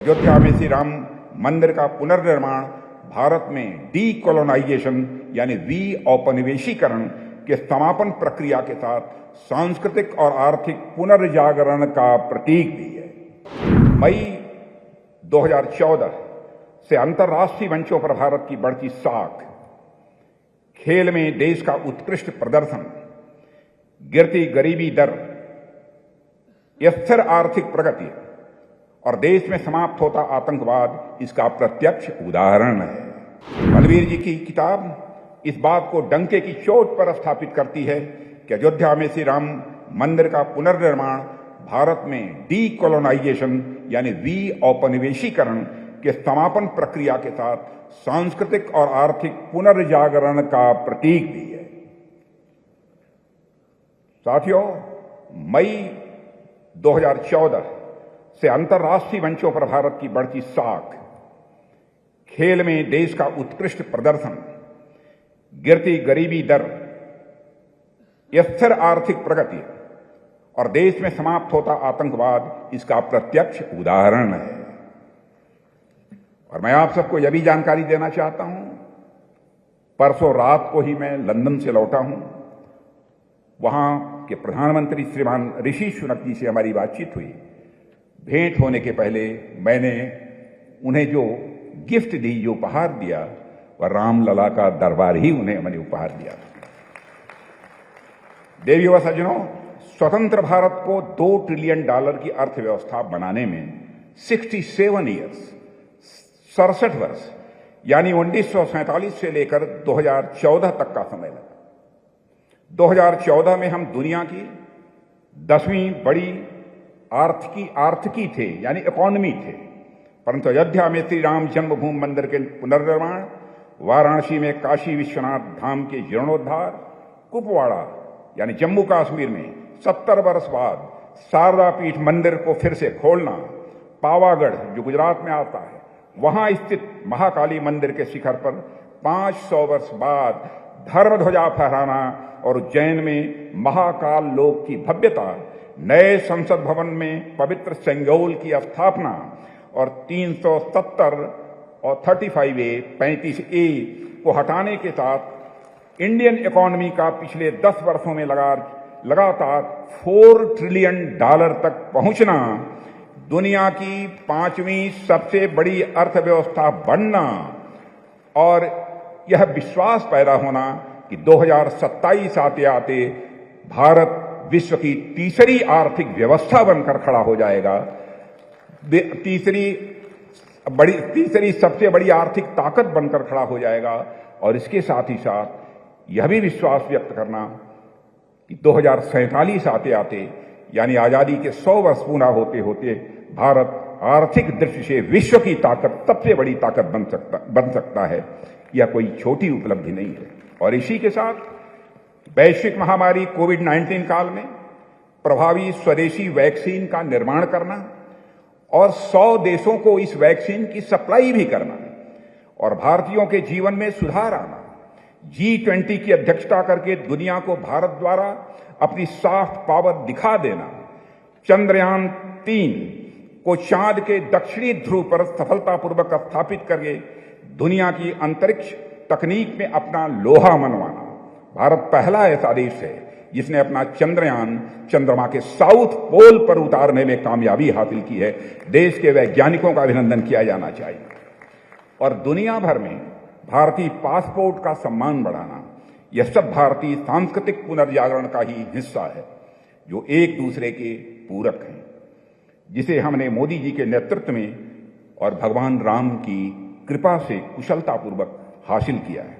अयोध्या में श्री राम मंदिर का पुनर्निर्माण भारत में डीकोलोनाइजेशन यानी औपनिवेशीकरण के समापन प्रक्रिया के साथ सांस्कृतिक और आर्थिक पुनर्जागरण का प्रतीक भी है। मई 2014 से अंतर्राष्ट्रीय मंचों पर भारत की बढ़ती साख, खेल में देश का उत्कृष्ट प्रदर्शन, गिरती गरीबी दर, स्थिर आर्थिक प्रगति और देश में समाप्त होता आतंकवाद इसका प्रत्यक्ष उदाहरण है। बलवीर जी की किताब इस बात को डंके की चोट पर स्थापित करती है कि अयोध्या में श्री राम मंदिर का पुनर्निर्माण भारत में डीकोलोनाइजेशन यानी औपनिवेशीकरण के समापन प्रक्रिया के साथ सांस्कृतिक और आर्थिक पुनर्जागरण का प्रतीक भी है। साथियों, मई 2014 से अंतर्राष्ट्रीय मंचों पर भारत की बढ़ती साख, खेल में देश का उत्कृष्ट प्रदर्शन, गिरती गरीबी दर, स्थिर आर्थिक प्रगति और देश में समाप्त होता आतंकवाद इसका प्रत्यक्ष उदाहरण है। और मैं आप सबको यह भी जानकारी देना चाहता हूं, परसों रात को ही मैं लंदन से लौटा हूं। वहां के प्रधानमंत्री श्रीमान ऋषि सुनक जी से हमारी बातचीत हुई। भेंट होने के पहले मैंने उन्हें जो गिफ्ट दी, जो उपहार दिया, वह रामलला का दरबार ही उन्हें मैंने उपहार दिया। देवियों व सज्जनों, स्वतंत्र भारत को $2 ट्रिलियन की अर्थव्यवस्था बनाने में 67 ईयर्स, 67 वर्ष यानी 1947 से लेकर 2014 तक का समय लगा। 2014 में हम दुनिया की 10वीं बड़ी आर्थिकी थे यानी इकोनॉमी थे, परंतु अयोध्या में श्री राम जन्मभूमि मंदिर के पुनर्निर्माण, वाराणसी में काशी विश्वनाथ धाम के जीर्णोद्धार, कुपवाड़ा यानी जम्मू कश्मीर में 70 वर्ष बाद शारदा पीठ मंदिर को फिर से खोलना, पावागढ़ जो गुजरात में आता है वहां स्थित महाकाली मंदिर के शिखर पर 500 वर्ष बाद धर्म ध्वजा फहराना और उज्जैन में महाकाल लोक की भव्यता, नए संसद भवन में पवित्र सेंगोल की स्थापना और 370 और 35A 35A को हटाने के साथ इंडियन इकोनॉमी का पिछले 10 वर्षों में लगातार $4 ट्रिलियन तक पहुंचना, दुनिया की 5वीं सबसे बड़ी अर्थव्यवस्था बनना और यह विश्वास पैदा होना कि 2027 आते आते भारत विश्व की तीसरी आर्थिक व्यवस्था बनकर खड़ा हो जाएगा, तीसरी सबसे बड़ी आर्थिक ताकत बनकर खड़ा हो जाएगा। और इसके साथ ही साथ यह भी विश्वास व्यक्त करना कि 2047 आते आते यानी आजादी के 100 वर्ष पूरा होते होते भारत आर्थिक दृष्टि से विश्व की ताकत, सबसे बड़ी ताकत बन सकता है। यह कोई छोटी उपलब्धि नहीं है। और इसी के साथ वैश्विक महामारी कोविड-19 काल में प्रभावी स्वदेशी वैक्सीन का निर्माण करना और 100 देशों को इस वैक्सीन की सप्लाई भी करना और भारतीयों के जीवन में सुधार आना, G20 की अध्यक्षता करके दुनिया को भारत द्वारा अपनी सॉफ्ट पावर दिखा देना, चंद्रयान 3 को चांद के दक्षिणी ध्रुव पर सफलतापूर्वक स्थापित करके दुनिया की अंतरिक्ष तकनीक में अपना लोहा मनवाना। भारत पहला ऐसा देश है जिसने अपना चंद्रयान चंद्रमा के साउथ पोल पर उतारने में कामयाबी हासिल की है। देश के वैज्ञानिकों का अभिनंदन किया जाना चाहिए। और दुनिया भर में भारतीय पासपोर्ट का सम्मान बढ़ाना, यह सब भारतीय सांस्कृतिक पुनर्जागरण का ही हिस्सा है, जो एक दूसरे के पूरक हैं, जिसे हमने मोदी जी के नेतृत्व में और भगवान राम की कृपा से कुशलतापूर्वक हासिल किया है।